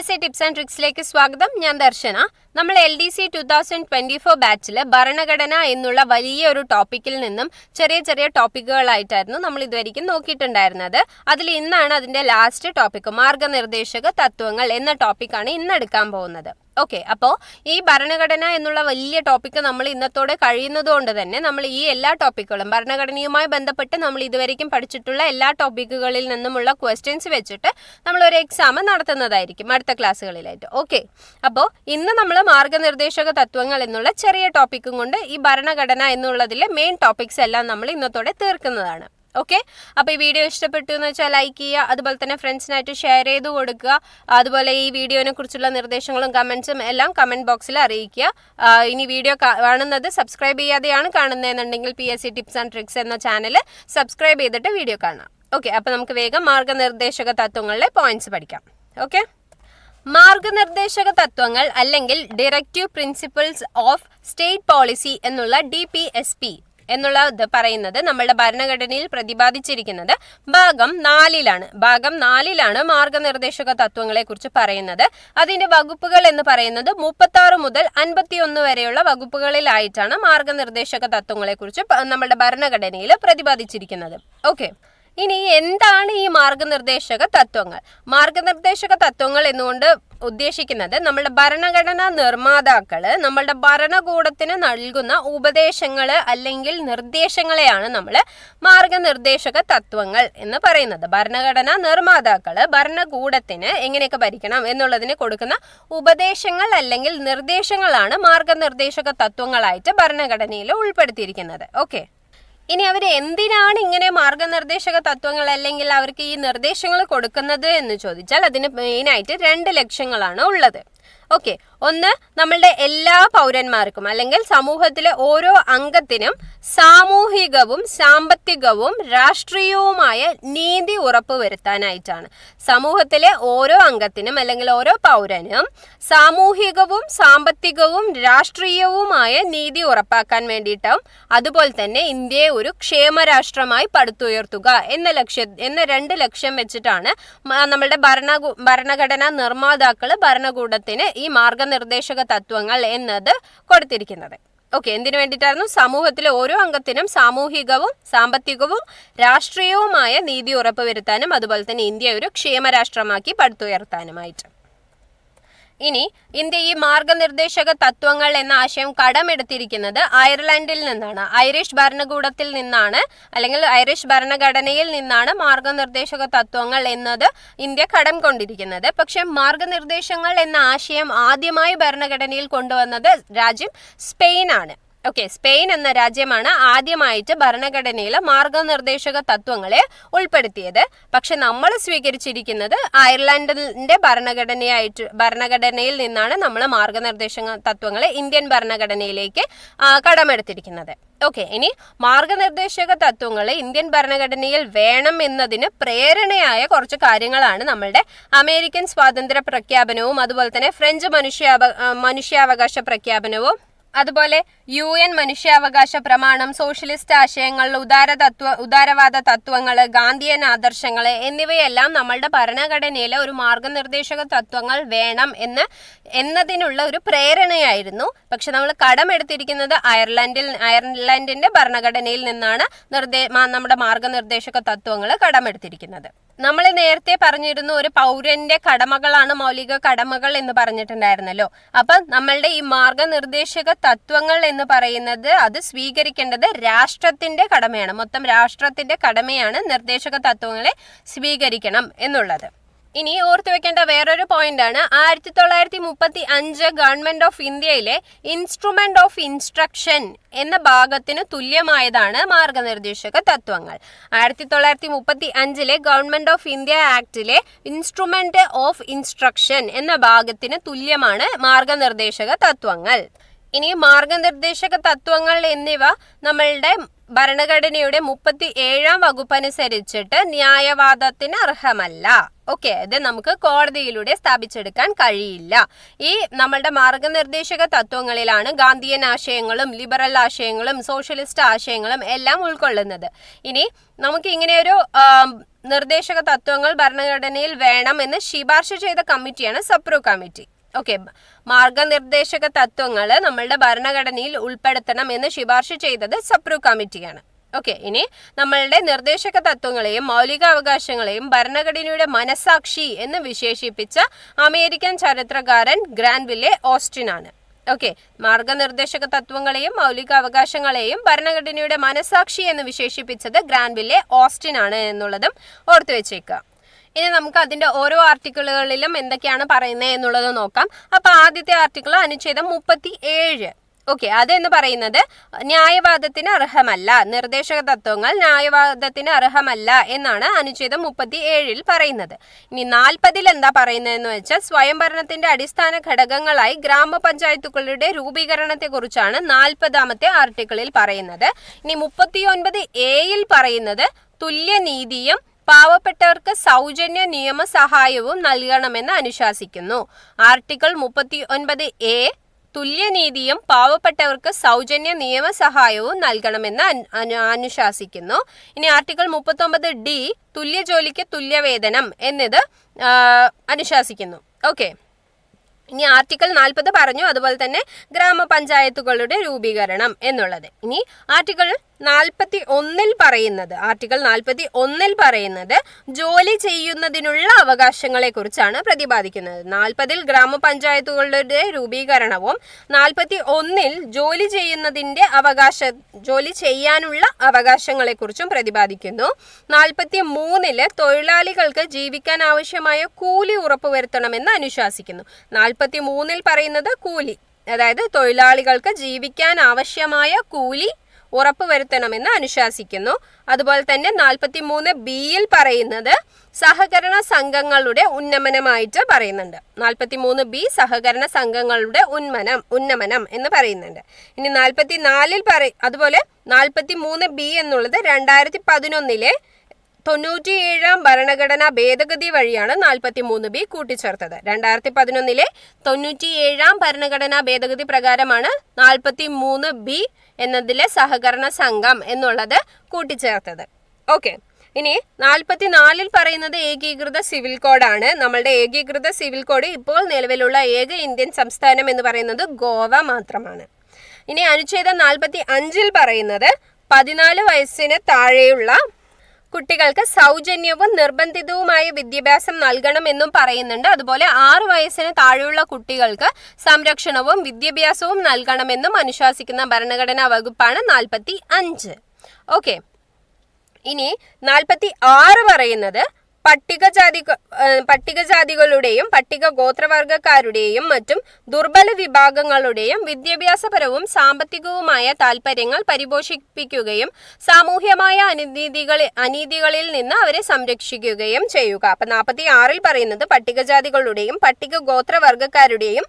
PSC tips and ട്രിക്സിലേക്ക് സ്വാഗതം. ഞാൻ ദർശന. നമ്മൾ LDC 2024 ബാച്ചിൽ ഭരണഘടന എന്നുള്ള വലിയൊരു ടോപ്പിക്കിൽ നിന്നും ചെറിയ ടോപ്പിക്കുകളായിട്ടായിരുന്നു നമ്മൾ ഇതുവരെയ്ക്കും നോക്കിയിട്ടുണ്ടായിരുന്നത്. അതിൽ ഇന്നാണ് അതിൻ്റെ ലാസ്റ്റ് ടോപ്പിക്ക്, മാർഗനിർദ്ദേശക തത്വങ്ങൾ എന്ന ടോപ്പിക്കാണ് ഇന്ന് എടുക്കാൻ പോകുന്നത്. ഓക്കെ, അപ്പോൾ ഈ ഭരണഘടന എന്നുള്ള വലിയ ടോപ്പിക്ക് നമ്മൾ ഇന്നത്തോടെ കഴിയുന്നതുകൊണ്ട് തന്നെ നമ്മൾ ഈ എല്ലാ ടോപ്പിക്കുകളും ഭരണഘടനയുമായി ബന്ധപ്പെട്ട് നമ്മൾ ഇതുവരെയ്ക്കും പഠിച്ചിട്ടുള്ള എല്ലാ ടോപ്പിക്കുകളിൽ നിന്നുമുള്ള ക്വസ്റ്റ്യൻസ് വെച്ചിട്ട് നമ്മൾ ഒരു എക്സാം നടത്തുന്നതായിരിക്കും അടുത്ത ക്ലാസ്സുകളിലായിട്ട്. ഓക്കെ, അപ്പോൾ ഇന്ന് നമ്മൾ മാർഗനിർദ്ദേശക തത്വങ്ങൾ എന്നുള്ള ചെറിയ ടോപ്പിക്കും കൊണ്ട് ഈ ഭരണഘടന എന്നുള്ളതിലെ മെയിൻ ടോപ്പിക്സ് എല്ലാം നമ്മൾ ഇന്നത്തോടെ തീർക്കുന്നതാണ്. ഓക്കെ, അപ്പോൾ ഈ വീഡിയോ ഇഷ്ടപ്പെട്ടു എന്ന് വെച്ചാൽ ലൈക്ക് ചെയ്യുക, അതുപോലെ തന്നെ ഫ്രണ്ട്സിനായിട്ട് ഷെയർ ചെയ്ത് കൊടുക്കുക. അതുപോലെ ഈ വീഡിയോനെ കുറിച്ചുള്ള നിർദ്ദേശങ്ങളും കമൻസും എല്ലാം കമൻറ്റ് ബോക്സിൽ അറിയിക്കുക. ഇനി വീഡിയോ കാണുന്നത് സബ്സ്ക്രൈബ് ചെയ്യാതെയാണ് കാണുന്നതെന്നുണ്ടെങ്കിൽ PSC ടിപ്സ് ആൻഡ് ട്രിക്സ് എന്ന ചാനൽ സബ്സ്ക്രൈബ് ചെയ്തിട്ട് വീഡിയോ കാണാം. ഓക്കെ, അപ്പോൾ നമുക്ക് വേഗം മാർഗനിർദ്ദേശക തത്വങ്ങളിലെ പോയിന്റ്സ് പഠിക്കാം. ഓക്കെ, മാർഗനിർദ്ദേശക തത്വങ്ങൾ അല്ലെങ്കിൽ directive principles of state policy എന്നുള്ള DPSP എന്നുള്ളത് പറയുന്നത് നമ്മളുടെ ഭരണഘടനയിൽ പ്രതിപാദിച്ചിരിക്കുന്നത് ഭാഗം 4ലാണ് മാർഗനിർദ്ദേശക തത്വങ്ങളെ കുറിച്ച് പറയുന്നത്. അതിന്റെ വകുപ്പുകൾ എന്ന് പറയുന്നത് 36 മുതൽ 51 വരെയുള്ള വകുപ്പുകളിലായിട്ടാണ് മാർഗനിർദ്ദേശക തത്വങ്ങളെ കുറിച്ച് നമ്മുടെ ഭരണഘടനയിൽ പ്രതിപാദിച്ചിരിക്കുന്നത്. ഓക്കെ, ഇനി എന്താണ് ഈ മാർഗനിർദ്ദേശക തത്വങ്ങൾ? മാർഗനിർദ്ദേശക തത്വങ്ങൾ എന്നുകൊണ്ട് ഉദ്ദേശിക്കുന്നത് നമ്മളുടെ ഭരണഘടനാ നിർമ്മാതാക്കള് നമ്മളുടെ ഭരണകൂടത്തിന് നൽകുന്ന ഉപദേശങ്ങൾ അല്ലെങ്കിൽ നിർദ്ദേശങ്ങളെയാണ് നമ്മൾ മാർഗനിർദ്ദേശക തത്വങ്ങൾ എന്ന് പറയുന്നത്. ഭരണഘടനാ നിർമ്മാതാക്കള് ഭരണകൂടത്തിന് എങ്ങനെയൊക്കെ ഭരിക്കണം എന്നുള്ളതിന് കൊടുക്കുന്ന ഉപദേശങ്ങൾ അല്ലെങ്കിൽ നിർദ്ദേശങ്ങളാണ് മാർഗനിർദ്ദേശക തത്വങ്ങളായിട്ട് ഭരണഘടനയിൽ ഉൾപ്പെടുത്തിയിരിക്കുന്നത്. ഓക്കെ, ഇനി അവർ എന്തിനാണ് ഇങ്ങനെ മാർഗനിർദ്ദേശക തത്വങ്ങൾ അല്ലെങ്കിൽ അവർക്ക് ഈ നിർദ്ദേശങ്ങൾ കൊടുക്കുന്നത് എന്ന് ചോദിച്ചാൽ അതിന് മെയിനായിട്ട് 2 ലക്ഷ്യങ്ങളാണ് ഉള്ളത്. ഓക്കെ, ഒന്ന്, നമ്മളുടെ എല്ലാ പൗരന്മാർക്കും അല്ലെങ്കിൽ സമൂഹത്തിലെ ഓരോ അംഗത്തിനും സാമൂഹികവും സാമ്പത്തികവും രാഷ്ട്രീയവുമായ നീതി ഉറപ്പുവരുത്താനായിട്ടാണ്. സമൂഹത്തിലെ ഓരോ അംഗത്തിനും അല്ലെങ്കിൽ ഓരോ പൗരനും സാമൂഹികവും സാമ്പത്തികവും രാഷ്ട്രീയവുമായ നീതി ഉറപ്പാക്കാൻ വേണ്ടിയിട്ടും അതുപോലെ തന്നെ ഇന്ത്യയെ ഒരു ക്ഷേമരാഷ്ട്രമായി പടുത്തുയർത്തുക എന്ന 2 ലക്ഷ്യം വെച്ചിട്ടാണ് നമ്മളുടെ ഭരണഘടനാ നിർമ്മാതാക്കൾ ഭരണകൂടത്തിന് ഈ മാർഗനിർദ്ദേശക തത്വങ്ങൾ എന്നത് കൊടുത്തിരിക്കുന്നത്. ഓക്കെ, എന്തിനു വേണ്ടിയിട്ടായിരുന്നു? സമൂഹത്തിലെ ഓരോ അംഗത്തിനും സാമൂഹികവും സാമ്പത്തികവും രാഷ്ട്രീയവുമായ നീതി ഉറപ്പുവരുത്താനും അതുപോലെ തന്നെ ഇന്ത്യ ഒരു ക്ഷേമരാഷ്ട്രമാക്കി പടുത്തുയർത്താനുമായിട്ട്. ഇനി ഇന്ത്യ ഈ മാർഗനിർദ്ദേശക തത്വങ്ങൾ എന്ന ആശയം കടമെടുത്തിരിക്കുന്നത് അയർലൻഡിൽ നിന്നാണ്. ഐറിഷ് ഭരണകൂടത്തിൽ നിന്നാണ് അല്ലെങ്കിൽ ഐറിഷ് ഭരണഘടനയിൽ നിന്നാണ് മാർഗനിർദ്ദേശക തത്വങ്ങൾ എന്നത് ഇന്ത്യ കടം കൊണ്ടിരിക്കുന്നത്. പക്ഷെ മാർഗനിർദ്ദേശങ്ങൾ എന്ന ആശയം ആദ്യമായി ഭരണഘടനയിൽ കൊണ്ടുവന്നത് രാജ്യം സ്പെയിനാണ്. ഓക്കെ, സ്പെയിൻ എന്ന രാജ്യമാണ് ആദ്യമായിട്ട് ഭരണഘടനയിലെ മാർഗനിർദ്ദേശക ഉൾപ്പെടുത്തിയത്. പക്ഷെ നമ്മൾ സ്വീകരിച്ചിരിക്കുന്നത് അയർലൻഡിന്റെ ഭരണഘടനയിൽ നിന്നാണ് നമ്മൾ മാർഗനിർദ്ദേശക തത്വങ്ങളെ ഇന്ത്യൻ ഭരണഘടനയിലേക്ക് കടമെടുത്തിരിക്കുന്നത്. ഓക്കെ, ഇനി മാർഗനിർദ്ദേശക തത്വങ്ങൾ ഇന്ത്യൻ ഭരണഘടനയിൽ വേണം എന്നതിന് പ്രേരണയായ കുറച്ച് കാര്യങ്ങളാണ് നമ്മളുടെ അമേരിക്കൻ സ്വാതന്ത്ര്യ പ്രഖ്യാപനവും അതുപോലെ തന്നെ ഫ്രഞ്ച് മനുഷ്യാവകാശ പ്രഖ്യാപനവും അതുപോലെ UN മനുഷ്യാവകാശ പ്രമാണം, സോഷ്യലിസ്റ്റ് ആശയങ്ങൾ, ഉദാരവാദ തത്വങ്ങൾ, ഗാന്ധിയൻ ആദർശങ്ങൾ എന്നിവയെല്ലാം നമ്മളുടെ ഭരണഘടനയിലെ ഒരു മാർഗനിർദ്ദേശക തത്വങ്ങൾ വേണം എന്നതിനുള്ള ഒരു പ്രേരണയായിരുന്നു. പക്ഷെ നമ്മൾ കടമെടുത്തിരിക്കുന്നത് അയർലൻഡിന്റെ ഭരണഘടനയിൽ നിന്നാണ് നമ്മുടെ മാർഗനിർദ്ദേശക തത്വങ്ങൾ കടമെടുത്തിരിക്കുന്നത്. നമ്മൾ നേരത്തെ പറഞ്ഞിരുന്നു ഒരു പൗരന്റെ കടമകളാണ് മൗലിക കടമകൾ എന്ന് പറഞ്ഞിട്ടുണ്ടായിരുന്നല്ലോ. അപ്പം നമ്മളുടെ ഈ മാർഗനിർദ്ദേശക തത്വങ്ങൾ എന്ന് പറയുന്നത് അത് സ്വീകരിക്കേണ്ടത് രാഷ്ട്രത്തിന്റെ കടമയാണ്. മൊത്തം രാഷ്ട്രത്തിന്റെ കടമയാണ് നിർദ്ദേശക തത്വങ്ങളെ സ്വീകരിക്കണം എന്നുള്ളത്. ഇനി ഓർത്തു വെക്കേണ്ട വേറൊരു പോയിന്റാണ് 1935 ഗവൺമെന്റ് ഓഫ് ഇന്ത്യയിലെ ഇൻസ്ട്രുമെന്റ് ഓഫ് ഇൻസ്ട്രക്ഷൻ എന്ന ഭാഗത്തിന് തുല്യമായതാണ് മാർഗനിർദ്ദേശക തത്വങ്ങൾ. 1935 ഗവൺമെന്റ് ഓഫ് ഇന്ത്യ ആക്ടിലെ ഇൻസ്ട്രുമെന്റ് ഓഫ് ഇൻസ്ട്രക്ഷൻ എന്ന ഭാഗത്തിന് തുല്യമാണ് മാർഗനിർദ്ദേശക തത്വങ്ങൾ. ഇനി മാർഗനിർദ്ദേശക തത്വങ്ങൾ എന്നിവ നമ്മളുടെ ഭരണഘടനയുടെ 37-ാം വകുപ്പ് അനുസരിച്ചിട്ട് ന്യായവാദത്തിന് അർഹമല്ല. ഓക്കെ, ഇത് നമുക്ക് കോടതിയിലൂടെ സ്ഥാപിച്ചെടുക്കാൻ കഴിയില്ല. ഈ നമ്മളുടെ മാർഗനിർദ്ദേശക തത്വങ്ങളിലാണ് ഗാന്ധിയൻ ആശയങ്ങളും ലിബറൽ ആശയങ്ങളും സോഷ്യലിസ്റ്റ് ആശയങ്ങളും എല്ലാം ഉൾക്കൊള്ളുന്നത്. ഇനി നമുക്ക് ഇങ്ങനെയൊരു നിർദ്ദേശക തത്വങ്ങൾ ഭരണഘടനയിൽ വേണം എന്ന് ശുപാർശ ചെയ്ത കമ്മിറ്റിയാണ് സപ്രൂ കമ്മിറ്റി. ഓക്കെ, മാർഗനിർദ്ദേശക തത്വങ്ങൾ നമ്മളുടെ ഭരണഘടനയിൽ ഉൾപ്പെടുത്തണം എന്ന് ശുപാർശ ചെയ്തത് സപ്രൂ കമ്മിറ്റിയാണ്. ഓക്കെ, ഇനി നമ്മളുടെ നിർദ്ദേശക തത്വങ്ങളെയും മൗലികാവകാശങ്ങളെയും ഭരണഘടനയുടെ മനസാക്ഷി എന്ന് വിശേഷിപ്പിച്ച അമേരിക്കൻ ചരിത്രകാരൻ ഗ്രാൻവില്ലെ ഓസ്റ്റിൻ ആണ്. ഓക്കെ, മാർഗനിർദ്ദേശക തത്വങ്ങളെയും മൗലികാവകാശങ്ങളെയും ഭരണഘടനയുടെ മനസാക്ഷി എന്ന് വിശേഷിപ്പിച്ചത് ഗ്രാൻവില്ലെ ഓസ്റ്റിൻ ആണ് എന്നുള്ളതും ഓർത്തു വെച്ചേക്കുക. ഇനി നമുക്ക് അതിന്റെ ഓരോ ആർട്ടിക്കിളുകളിലും എന്തൊക്കെയാണ് പറയുന്നത് എന്നുള്ളത് നോക്കാം. അപ്പൊ ആദ്യത്തെ ആർട്ടിക്കിൾ അനുച്ഛേദം 37. ഓക്കെ, അതെന്ന് പറയുന്നത് ന്യായവാദത്തിന് അർഹമല്ല, നിർദ്ദേശക തത്വങ്ങൾ ന്യായവാദത്തിന് അർഹമല്ല എന്നാണ് അനുച്ഛേദം 37 പറയുന്നത്. ഇനി 40 എന്താ പറയുന്നതെന്ന് വെച്ചാൽ സ്വയംഭരണത്തിന്റെ അടിസ്ഥാന ഘടകങ്ങളായി ഗ്രാമപഞ്ചായത്തുകളുടെ രൂപീകരണത്തെ കുറിച്ചാണ് 40ാമത്തെ ആർട്ടിക്കിളിൽ പറയുന്നത്. ഇനി 39A പറയുന്നത് തുല്യനീതിയും പാവപ്പെട്ടവർക്ക് സൗജന്യ നിയമസഹായവും നൽകണമെന്ന് അനുശാസിക്കുന്നു. ആർട്ടിക്കിൾ 39A തുല്യനീതിയും പാവപ്പെട്ടവർക്ക് സൗജന്യ നിയമസഹായവും നൽകണമെന്ന് അനുശാസിക്കുന്നു. ഇനി ആർട്ടിക്കിൾ 39D തുല്യ ജോലിക്ക് തുല്യവേതനം എന്നത് അനുശാസിക്കുന്നു. ഓക്കെ, ഇനി ആർട്ടിക്കിൾ 40 പറഞ്ഞു, അതുപോലെ തന്നെ ഗ്രാമപഞ്ചായത്തുകളുടെ രൂപീകരണം എന്നുള്ളത്. ഇനി ആർട്ടിക്കിൾ 41 പറയുന്നത് ജോലി ചെയ്യുന്നതിനുള്ള അവകാശങ്ങളെ കുറിച്ചാണ് പ്രതിപാദിക്കുന്നത്. 40 ഗ്രാമപഞ്ചായത്തുകളുടെ രൂപീകരണവും 41 ജോലി ചെയ്യാനുള്ള അവകാശങ്ങളെ കുറിച്ചും പ്രതിപാദിക്കുന്നു. 43 തൊഴിലാളികൾക്ക് ജീവിക്കാൻ ആവശ്യമായ കൂലി ഉറപ്പുവരുത്തണമെന്ന് അനുശാസിക്കുന്നു. 43 പറയുന്നത് കൂലി, അതായത് തൊഴിലാളികൾക്ക് ജീവിക്കാൻ ആവശ്യമായ കൂലി ഉറപ്പുവരുത്തണമെന്ന് അനുശാസിക്കുന്നു. അതുപോലെ തന്നെ 43B പറയുന്നത് സഹകരണ സംഘങ്ങളുടെ ഉന്നമനമായിട്ട് പറയുന്നുണ്ട്. 43B സഹകരണ സംഘങ്ങളുടെ ഉന്നമനം എന്ന് പറയുന്നുണ്ട്. ഇനി 44 അതുപോലെ 43B എന്നുള്ളത് 2011 97ാം ഭരണഘടനാ ഭേദഗതി വഴിയാണ് 43B കൂട്ടിച്ചേർത്തത്. 2011 97ാം ഭരണഘടനാ ഭേദഗതി പ്രകാരമാണ് 43B എന്നതിലെ സഹകരണ സംഘം എന്നുള്ളത് കൂട്ടിച്ചേർത്തത്. ഓക്കെ, ഇനി 44 പറയുന്നത് ഏകീകൃത സിവിൽ കോഡാണ്. നമ്മളുടെ ഏകീകൃത സിവിൽ കോഡ് ഇപ്പോൾ നിലവിലുള്ള ഏക ഇന്ത്യൻ സംസ്ഥാനം എന്ന് പറയുന്നത് ഗോവ മാത്രമാണ്. ഇനി അനുച്ഛേദം 45 പറയുന്നത് 14 വയസ്സിന് താഴെയുള്ള കുട്ടികൾക്ക് സൗജന്യവും നിർബന്ധിതവുമായ വിദ്യാഭ്യാസം നൽകണമെന്നും പറയുന്നുണ്ട്. അതുപോലെ 6 വയസ്സിന് താഴെയുള്ള കുട്ടികൾക്ക് സംരക്ഷണവും വിദ്യാഭ്യാസവും നൽകണമെന്നും അനുശാസിക്കുന്ന ഭരണഘടനാ വകുപ്പാണ് 45. ഓക്കെ, ഇനി 46 പറയുന്നത് പട്ടികജാതികളുടെയും പട്ടിക ഗോത്രവർഗക്കാരുടെയും മറ്റും ദുർബല വിഭാഗങ്ങളുടെയും വിദ്യാഭ്യാസപരവും സാമ്പത്തികവുമായ താൽപര്യങ്ങൾ പരിപോഷിപ്പിക്കുകയും സാമൂഹ്യമായ അനീതികളിൽ നിന്ന് അവരെ സംരക്ഷിക്കുകയും ചെയ്യുക. അപ്പൊ 46 പറയുന്നത് പട്ടികജാതികളുടെയും പട്ടിക ഗോത്രവർഗക്കാരുടെയും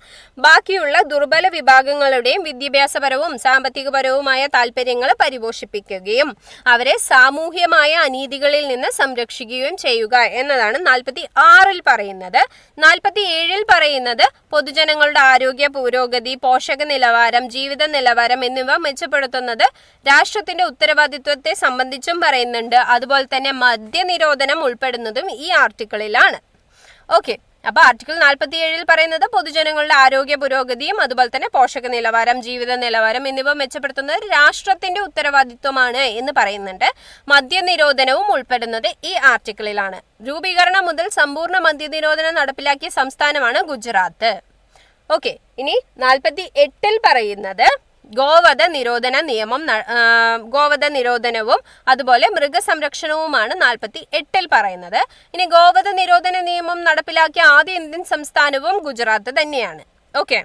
ബാക്കിയുള്ള ദുർബല വിഭാഗങ്ങളുടെയും വിദ്യാഭ്യാസപരവും സാമ്പത്തികപരവുമായ താൽപര്യങ്ങൾ പരിപോഷിപ്പിക്കുകയും അവരെ സാമൂഹ്യമായ അനീതികളിൽ നിന്ന് സംരക്ഷിക്കുകയും ചെയ്യുക എന്നതാണ് 46 പറയുന്നത്. 47 പറയുന്നത് പൊതുജനങ്ങളുടെ ആരോഗ്യ പുരോഗതി, പോഷക നിലവാരം, ജീവിത നിലവാരം എന്നിവ മെച്ചപ്പെടുത്തുന്നത് രാഷ്ട്രത്തിന്റെ ഉത്തരവാദിത്വത്തെ സംബന്ധിച്ചും പറയുന്നുണ്ട്. അതുപോലെ തന്നെ മദ്യനിരോധനം ഉൾപ്പെടുന്നതും ഈ ആർട്ടിക്കിളിലാണ്. ഓക്കെ, അപ്പൊ ആർട്ടിക്കിൾ 47 പറയുന്നത് പൊതുജനങ്ങളുടെ ആരോഗ്യ പുരോഗതിയും അതുപോലെ തന്നെ പോഷക നിലവാരം, ജീവിത നിലവാരം എന്നിവ മെച്ചപ്പെടുത്തുന്നത് രാഷ്ട്രത്തിന്റെ ഉത്തരവാദിത്വമാണ് എന്ന് പറയുന്നുണ്ട്. മദ്യനിരോധനവും ഉൾപ്പെടുന്നത് ഈ ആർട്ടിക്കിളിലാണ്. രൂപീകരണം മുതൽ സമ്പൂർണ്ണ മദ്യനിരോധനം നടപ്പിലാക്കിയ സംസ്ഥാനമാണ് ഗുജറാത്ത്. ഓക്കെ, ഇനി 48 പറയുന്നത് ഗോവധ നിരോധനവും അതുപോലെ മൃഗസംരക്ഷണവുമാണ് 48 പറയുന്നത്. ഇനി ഗോവധ നിരോധന നിയമം നടപ്പിലാക്കിയ ആദ്യ ഇന്ത്യൻ സംസ്ഥാനവും ഗുജറാത്ത് തന്നെയാണ്. ഓക്കെ,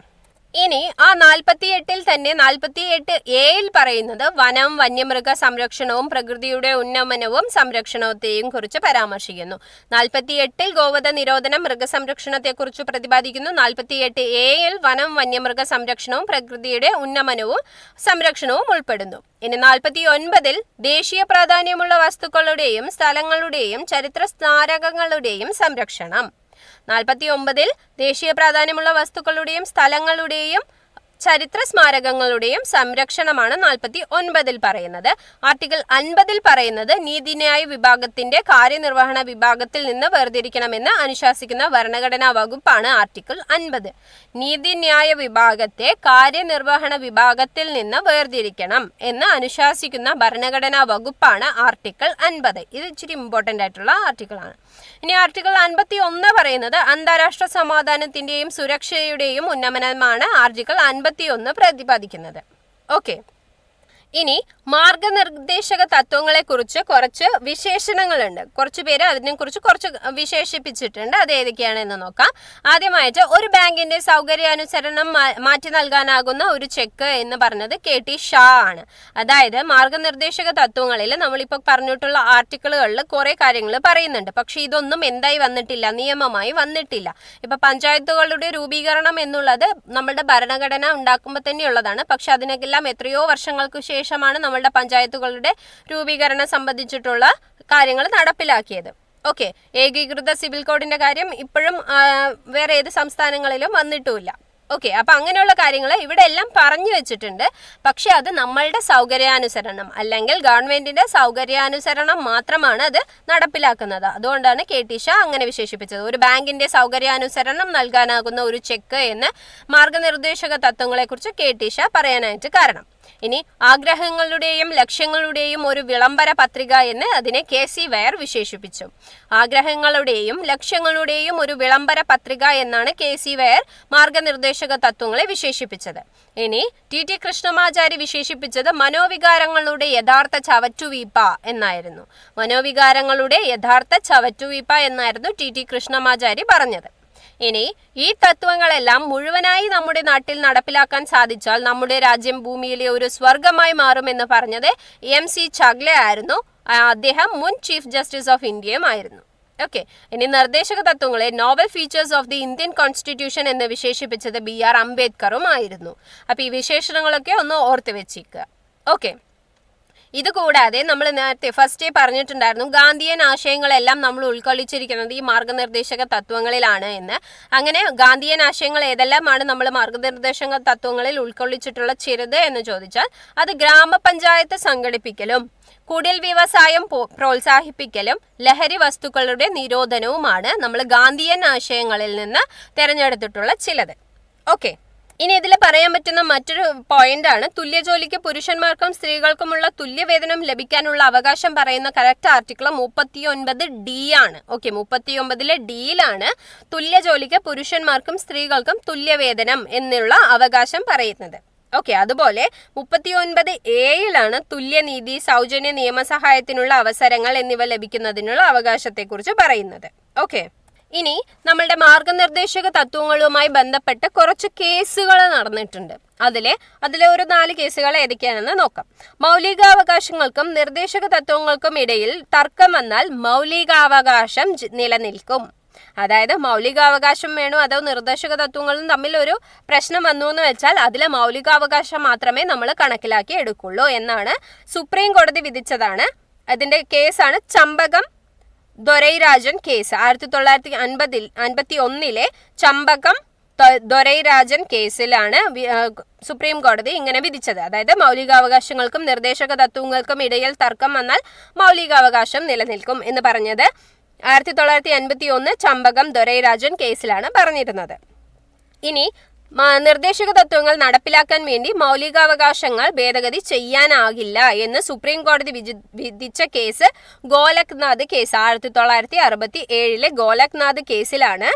ഇനി ആ 48-ൽ തന്നെ 48A പറയുന്നത് വനം, വന്യമൃഗ സംരക്ഷണവും പ്രകൃതിയുടെ ഉന്നമനവും സംരക്ഷണത്തെയും കുറിച്ച് പരാമർശിക്കുന്നു. 48-ൽ ഗോവധ നിരോധനം, മൃഗസംരക്ഷണത്തെക്കുറിച്ച് പ്രതിപാദിക്കുന്നു. 48A വനം, വന്യമൃഗ സംരക്ഷണവും പ്രകൃതിയുടെ ഉന്നമനവും സംരക്ഷണവും ഉൾപ്പെടുന്നു. ഇനി 49-ൽ ദേശീയ പ്രാധാന്യമുള്ള വസ്തുക്കളുടെയും സ്ഥലങ്ങളുടെയും ചരിത്ര സ്മാരകങ്ങളുടെയും സംരക്ഷണം. 49-ൽ ദേശീയ പ്രാധാന്യമുള്ള വസ്തുക്കളുടെയും സ്ഥലങ്ങളുടെയും ചരിത്ര സ്മാരകങ്ങളുടെയും സംരക്ഷണമാണ് 49-ൽ പറയുന്നത്. ആർട്ടിക്കിൾ 50-ൽ പറയുന്നത് നീതിന്യായ വിഭാഗത്തിന്റെ കാര്യനിർവഹണ വിഭാഗത്തിൽ നിന്ന് വേർതിരിക്കണമെന്ന് അനുശാസിക്കുന്ന ഭരണഘടനാ വകുപ്പാണ് ആർട്ടിക്കിൾ 50. നീതിന്യായ വിഭാഗത്തെ കാര്യനിർവഹണ വിഭാഗത്തിൽ നിന്ന് വേർതിരിക്കണം എന്ന് അനുശാസിക്കുന്ന ഭരണഘടനാ വകുപ്പാണ് ആർട്ടിക്കിൾ 50. ഇത് ഇച്ചിരി ഇമ്പോർട്ടൻ്റ് ആയിട്ടുള്ള ആർട്ടിക്കിളാണ്. ഇനി ആർട്ടിക്കിൾ 51 പറയുന്നത് അന്താരാഷ്ട്ര സമാധാനത്തിന്റെയും സുരക്ഷയുടെയും ഉന്നമനമാണ് ആർട്ടിക്കിൾ 51 പ്രതിപാദിക്കുന്നത്. ഓക്കെ, ഇനി മാർഗനിർദ്ദേശക തത്വങ്ങളെ കുറിച്ച് കുറച്ച് വിശേഷണങ്ങളുണ്ട്. കുറച്ച് പേര് അതിനെക്കുറിച്ച് കുറച്ച് വിശേഷിപ്പിച്ചിട്ടുണ്ട്. അത് ഏതൊക്കെയാണെന്ന് നോക്കാം. ആദ്യമായിട്ട് ഒരു ബാങ്കിന്റെ സൗകര്യാനുസരണം മാറ്റി നൽകാനാകുന്ന ഒരു ചെക്ക് എന്ന് പറഞ്ഞത് KT ഷാ ആണ്. അതായത് മാർഗനിർദ്ദേശക തത്വങ്ങളിൽ നമ്മളിപ്പോൾ പറഞ്ഞിട്ടുള്ള ആർട്ടിക്കിളുകളിൽ കുറെ കാര്യങ്ങൾ പറയുന്നുണ്ട്. പക്ഷെ ഇതൊന്നും എന്തായി വന്നിട്ടില്ല, നിയമമായി വന്നിട്ടില്ല. ഇപ്പൊ പഞ്ചായത്തുകളുടെ രൂപീകരണം എന്നുള്ളത് നമ്മളുടെ ഭരണഘടന ഉണ്ടാക്കുമ്പോൾ തന്നെയുള്ളതാണ്. പക്ഷെ അതിനെല്ലാം എത്രയോ വർഷങ്ങൾക്ക് ശേഷമാണ് നമ്മളുടെ പഞ്ചായത്തുകളുടെ രൂപീകരണം സംബന്ധിച്ചിട്ടുള്ള കാര്യങ്ങൾ നടപ്പിലാക്കിയത്. ഓക്കെ, ഏകീകൃത സിവിൽ കോഡിന്റെ കാര്യം ഇപ്പോഴും വേറെ ഏത് സംസ്ഥാനങ്ങളിലും വന്നിട്ടുമില്ല. ഓക്കെ, അപ്പൊ അങ്ങനെയുള്ള കാര്യങ്ങൾ ഇവിടെ എല്ലാം പറഞ്ഞു വെച്ചിട്ടുണ്ട്. പക്ഷെ അത് നമ്മളുടെ സൗകര്യാനുസരണം അല്ലെങ്കിൽ ഗവൺമെന്റിന്റെ സൗകര്യാനുസരണം മാത്രമാണ് അത് നടപ്പിലാക്കുന്നത്. അതുകൊണ്ടാണ് KT ഷാ അങ്ങനെ വിശേഷിപ്പിച്ചത്. ഒരു ബാങ്കിന്റെ സൗകര്യാനുസരണം നൽകാനാകുന്ന ഒരു ചെക്ക് എന്ന് മാർഗനിർദ്ദേശക തത്വങ്ങളെ കുറിച്ച് KT ഷാ പറയാനായിട്ട് കാരണം. ഇനി ആഗ്രഹങ്ങളുടെയും ലക്ഷ്യങ്ങളുടെയും ഒരു വിളംബര പത്രിക എന്ന് അതിനെ KC വയർ വിശേഷിപ്പിച്ചു. ആഗ്രഹങ്ങളുടെയും ലക്ഷ്യങ്ങളുടെയും ഒരു വിളംബര പത്രിക എന്നാണ് KC വയർ മാർഗനിർദ്ദേശക തത്വങ്ങളെ വിശേഷിപ്പിച്ചത്. ഇനി TT കൃഷ്ണമാചാരി വിശേഷിപ്പിച്ചത് മനോവികാരങ്ങളുടെ യഥാർത്ഥ ചവറ്റുവീപ്പ എന്നായിരുന്നു. മനോവികാരങ്ങളുടെ യഥാർത്ഥ ചവറ്റുവീപ്പ എന്നായിരുന്നു TT കൃഷ്ണമാചാരി പറഞ്ഞത്. ഇനി ഈ തത്വങ്ങളെല്ലാം മുഴുവനായി നമ്മുടെ നാട്ടിൽ നടപ്പിലാക്കാൻ സാധിച്ചാൽ നമ്മുടെ രാജ്യം ഭൂമിയിലെ ഒരു സ്വർഗമായി മാറുമെന്ന് പറഞ്ഞത് MC ചഗ്ലെ ആയിരുന്നു. അദ്ദേഹം മുൻ ചീഫ് ജസ്റ്റിസ് ഓഫ് ഇന്ത്യയും ആയിരുന്നു. ഓക്കെ, ഇനി നിർദ്ദേശക തത്വങ്ങളെ novel features of the Indian constitution എന്ന് വിശേഷിപ്പിച്ചത് BR അംബേദ്കറും ആയിരുന്നു. അപ്പൊ ഈ വിശേഷണങ്ങളൊക്കെ ഒന്ന് ഓർത്ത് വെച്ചിരിക്കുക. ഓക്കെ, ഇതുകൂടാതെ നമ്മൾ നേരത്തെ ഫസ്റ്റ് പറഞ്ഞിട്ടുണ്ടായിരുന്നു ഗാന്ധിയൻ ആശയങ്ങളെല്ലാം നമ്മൾ ഉൾക്കൊള്ളിച്ചിരിക്കുന്നത് ഈ മാർഗനിർദ്ദേശക തത്വങ്ങളിലാണ് എന്ന്. അങ്ങനെ ഗാന്ധിയൻ ആശയങ്ങൾ ഏതെല്ലാമാണ് നമ്മൾ മാർഗനിർദ്ദേശക തത്വങ്ങളിൽ ഉൾക്കൊള്ളിച്ചിട്ടുള്ള ചെറുത് എന്ന് ചോദിച്ചാൽ അത് ഗ്രാമപഞ്ചായത്ത് സംഘടിപ്പിക്കലും കുടിൽ വ്യവസായം പ്രോത്സാഹിപ്പിക്കലും ലഹരി വസ്തുക്കളുടെ നിരോധനവുമാണ് നമ്മൾ ഗാന്ധിയൻ ആശയങ്ങളിൽ നിന്ന് തിരഞ്ഞെടുത്തിട്ടുള്ള ചിലത്. ഓക്കെ, ഇനി ഇതിൽ പറയാൻ പറ്റുന്ന മറ്റൊരു പോയിന്റ് ആണ് തുല്യജോലിക്ക് പുരുഷന്മാർക്കും സ്ത്രീകൾക്കുമുള്ള തുല്യവേതനം ലഭിക്കാനുള്ള അവകാശം പറയുന്ന കറക്റ്റ് ആർട്ടിക്കിൾ 39D ആണ്. ഓക്കെ, 39-ലെ ഡിയിലാണ് തുല്യജോലിക്ക് പുരുഷന്മാർക്കും സ്ത്രീകൾക്കും തുല്യവേതനം എന്നുള്ള അവകാശം പറയുന്നത്. ഓക്കെ, അതുപോലെ 39A തുല്യനീതി, സൗജന്യ നിയമസഹായത്തിനുള്ള അവസരങ്ങൾ എന്നിവ ലഭിക്കുന്നതിനുള്ള അവകാശത്തെക്കുറിച്ച് പറയുന്നത്. ഓക്കെ, ഇനി നമ്മളുടെ മാർഗനിർദ്ദേശക തത്വങ്ങളുമായി ബന്ധപ്പെട്ട് കുറച്ച് കേസുകൾ നടന്നിട്ടുണ്ട്. അതിലെ ഒരു 4 കേസുകൾ ഏതൊക്കെയാണെന്ന് നോക്കാം. മൗലികാവകാശങ്ങൾക്കും നിർദ്ദേശക തത്വങ്ങൾക്കും ഇടയിൽ തർക്കം വന്നാൽ മൗലികാവകാശം നിലനിൽക്കും. അതായത് മൗലികാവകാശം വേണോ അതോ നിർദ്ദേശക തത്വങ്ങളും തമ്മിൽ ഒരു പ്രശ്നം വന്നു എന്ന് വെച്ചാൽ അതിലെ മൗലികാവകാശം മാത്രമേ നമ്മൾ കണക്കിലാക്കി എടുക്കുള്ളൂ എന്നാണ് സുപ്രീം കോടതി വിധിച്ചതാണ്. അതിന്റെ കേസാണ് ചമ്പകം ദൊരൈരാജൻ കേസ്. 1951 ചമ്പകം ദൊരൈരാജൻ കേസിലാണ് സുപ്രീം കോടതി ഇങ്ങനെ വിധിച്ചത്. അതായത് മൗലികാവകാശങ്ങൾക്കും നിർദ്ദേശക തത്വങ്ങൾക്കും ഇടയിൽ തർക്കം വന്നാൽ മൗലികാവകാശം നിലനിൽക്കും എന്ന് പറഞ്ഞത് 1951 ചമ്പകം ദൊരൈരാജൻ കേസിലാണ് പറഞ്ഞിരുന്നത്. ഇനി നിർദ്ദേശക തത്വങ്ങൾ നടപ്പിലാക്കാൻ വേണ്ടി മൗലികാവകാശങ്ങൾ ഭേദഗതി ചെയ്യാനാകില്ല എന്ന് സുപ്രീം കോടതി വിധിച്ച കേസ് ഗോലക്നാഥ് കേസ്. 1967 ഗോലക്നാഥ് കേസിലാണ്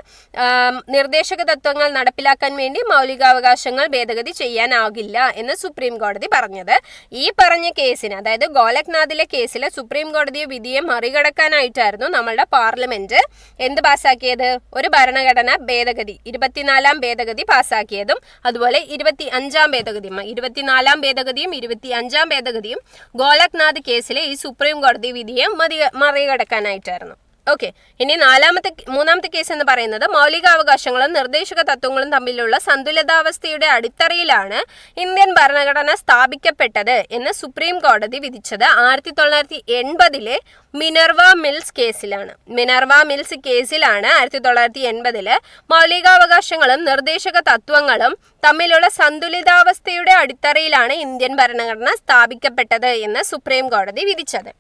നിർദ്ദേശക തത്വങ്ങൾ നടപ്പിലാക്കാൻ വേണ്ടി മൗലികാവകാശങ്ങൾ ഭേദഗതി ചെയ്യാനാകില്ല എന്ന് സുപ്രീം കോടതി പറഞ്ഞത്. ഈ പറഞ്ഞ കേസിന്, അതായത് ഗോലക്നാഥിലെ കേസിലെ സുപ്രീം കോടതി വിധിയെ മറികടക്കാനായിട്ടായിരുന്നു നമ്മളുടെ പാർലമെന്റ് എന്ത് പാസ്സാക്കിയത്? ഒരു ഭരണഘടനാ ഭേദഗതി, 24ാം ഭേദഗതി പാസ്സാക്കി. നടപ്പിലാക്കിയതും അതുപോലെ 25-ാം ഭേദഗതിയും 24-ാം ഭേദഗതിയും 25-ാം ഭേദഗതിയും ഗോലഖ്നാഥ് കേസിലെ ഈ സുപ്രീം കോടതി വിധിയെ മറികടക്കാനായിട്ടായിരുന്നു. ഓക്കെ, ഇനി മൂന്നാമത്തെ കേസ് എന്ന് പറയുന്നത് മൗലികാവകാശങ്ങളും നിർദ്ദേശക തത്വങ്ങളും തമ്മിലുള്ള സന്തുലിതാവസ്ഥയുടെ അടിത്തറയിലാണ് ഇന്ത്യൻ ഭരണഘടന സ്ഥാപിക്കപ്പെട്ടത് എന്ന് സുപ്രീം കോടതി വിധിച്ചത് 1980-ലെ മിനർവ മിൽസ് കേസിലാണ്. 1980 മൗലികാവകാശങ്ങളും നിർദ്ദേശക തത്വങ്ങളും തമ്മിലുള്ള സന്തുലിതാവസ്ഥയുടെ അടിത്തറയിലാണ് ഇന്ത്യൻ ഭരണഘടന സ്ഥാപിക്കപ്പെട്ടത് എന്ന് സുപ്രീം കോടതി വിധിച്ചത്.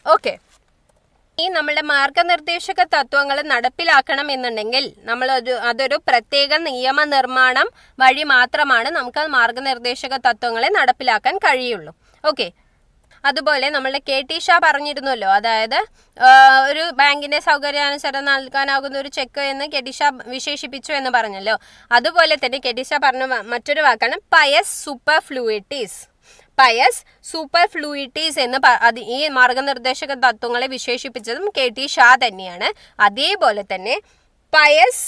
ഓക്കെ, ഈ നമ്മുടെ മാർഗനിർദ്ദേശക തത്വങ്ങൾ നടപ്പിലാക്കണം എന്നുണ്ടെങ്കിൽ അതൊരു പ്രത്യേക നിയമനിർമ്മാണം വഴി മാത്രമാണ് നമുക്ക് മാർഗനിർദ്ദേശക തത്വങ്ങളെ നടപ്പിലാക്കാൻ കഴിയുള്ളൂ. ഓക്കെ, അതുപോലെ നമ്മളുടെ KT ഷാ പറഞ്ഞിരുന്നല്ലോ, അതായത് ഒരു ബാങ്കിന്റെ സൗകര്യാനുസരണം നൽകാനാകുന്ന ഒരു ചെക്ക് എന്ന് KT ഷാ വിശേഷിപ്പിച്ചു എന്ന് പറഞ്ഞല്ലോ. അതുപോലെ തന്നെ KT ഷാ പറഞ്ഞ മറ്റൊരു വാക്കാണ് പയസ് സൂപ്പർഫ്ലൂയിറ്റീസ് എന്ന് ഈ മാർഗനിർദ്ദേശക തത്വങ്ങളെ വിശേഷിപ്പിച്ചതും KT ഷാ തന്നെയാണ്. അതേപോലെ തന്നെ പയസ്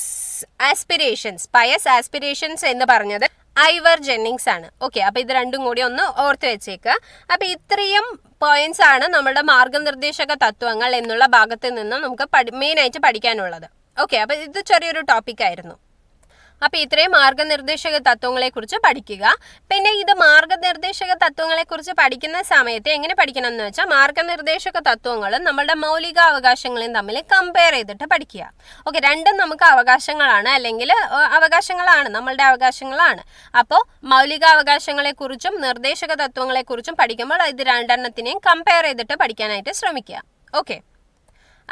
ആസ്പിരേഷൻസ് എന്ന് പറഞ്ഞത് ഐവർ ജെന്നിങ്സ് ആണ്. ഓക്കെ, അപ്പോൾ ഇത് രണ്ടും കൂടി ഒന്ന് ഓർത്ത് വെച്ചേക്കുക. അപ്പോൾ ഇത്രയും പോയിന്റ്സ് ആണ് നമ്മുടെ മാർഗനിർദ്ദേശക തത്വങ്ങൾ എന്നുള്ള ഭാഗത്ത് നിന്ന് നമുക്ക് മെയിനായിട്ട് പഠിക്കാനുള്ളത്. ഓക്കെ, അപ്പോൾ ഇത് ചെറിയൊരു ടോപ്പിക് ആയിരുന്നു. അപ്പോൾ ഇത്രയും മാർഗനിർദ്ദേശക തത്വങ്ങളെക്കുറിച്ച് പഠിക്കുക. പിന്നെ ഇത് മാർഗനിർദ്ദേശക തത്വങ്ങളെക്കുറിച്ച് പഠിക്കുന്ന സമയത്ത് എങ്ങനെ പഠിക്കണം എന്ന് വെച്ചാൽ മാർഗനിർദ്ദേശക തത്വങ്ങളും നമ്മളുടെ മൗലികാവകാശങ്ങളും തമ്മിൽ കമ്പയർ ചെയ്തിട്ട് പഠിക്കുക. ഓക്കെ, രണ്ടും നമുക്ക് അവകാശങ്ങളാണ്, അല്ലെങ്കിൽ നമ്മളുടെ അവകാശങ്ങളാണ്. അപ്പോൾ മൗലികാവകാശങ്ങളെക്കുറിച്ചും നിർദ്ദേശക തത്വങ്ങളെക്കുറിച്ചും പഠിക്കുമ്പോൾ ഇത് രണ്ടെണ്ണത്തിനെയും കമ്പയർ ചെയ്തിട്ട് പഠിക്കാനായിട്ട് ശ്രമിക്കുക. ഓക്കെ,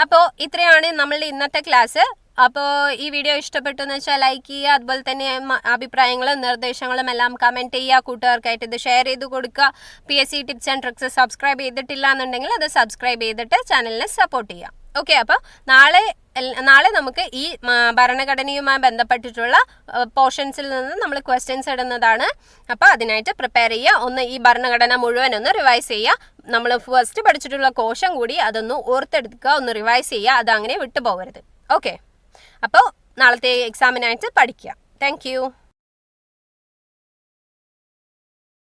അപ്പോൾ ഇത്രയാണ് നമ്മളുടെ ഇന്നത്തെ ക്ലാസ്. അപ്പോൾ ഈ വീഡിയോ ഇഷ്ടപ്പെട്ടു എന്ന് വെച്ചാൽ ലൈക്ക് ചെയ്യുക, അതുപോലെ തന്നെ അഭിപ്രായങ്ങളും നിർദ്ദേശങ്ങളും എല്ലാം കമൻറ്റ് ചെയ്യുക, കൂട്ടുകാർക്കായിട്ട് ഇത് ഷെയർ ചെയ്ത് കൊടുക്കുക. PSC tips and tricks subscribe ചെയ്തിട്ടില്ല എന്നുണ്ടെങ്കിൽ അത് സബ്സ്ക്രൈബ് ചെയ്തിട്ട് ചാനലിനെ സപ്പോർട്ട് ചെയ്യുക. ഓക്കെ, അപ്പോൾ നാളെ നമുക്ക് ഈ ഭരണഘടനയുമായി ബന്ധപ്പെട്ടിട്ടുള്ള പോർഷൻസിൽ നിന്ന് നമ്മൾ ക്വസ്റ്റ്യൻസ് ഇടുന്നതാണ്. അപ്പോൾ അതിനായിട്ട് പ്രിപ്പയർ ചെയ്യുക. ഈ ഭരണഘടന മുഴുവൻ ഒന്ന് റിവൈസ് ചെയ്യുക. നമ്മൾ ഫസ്റ്റ് പഠിച്ചിട്ടുള്ള കോഷൻ കൂടി അതൊന്ന് ഓർത്തെടുക്കുക, ഒന്ന് റിവൈസ് ചെയ്യുക, അതങ്ങനെ വിട്ടുപോകരുത്. ഓക്കെ, അപ്പോൾ നാളത്തെ എക്സാമിനായിട്ട് പഠിക്കുക. താങ്ക്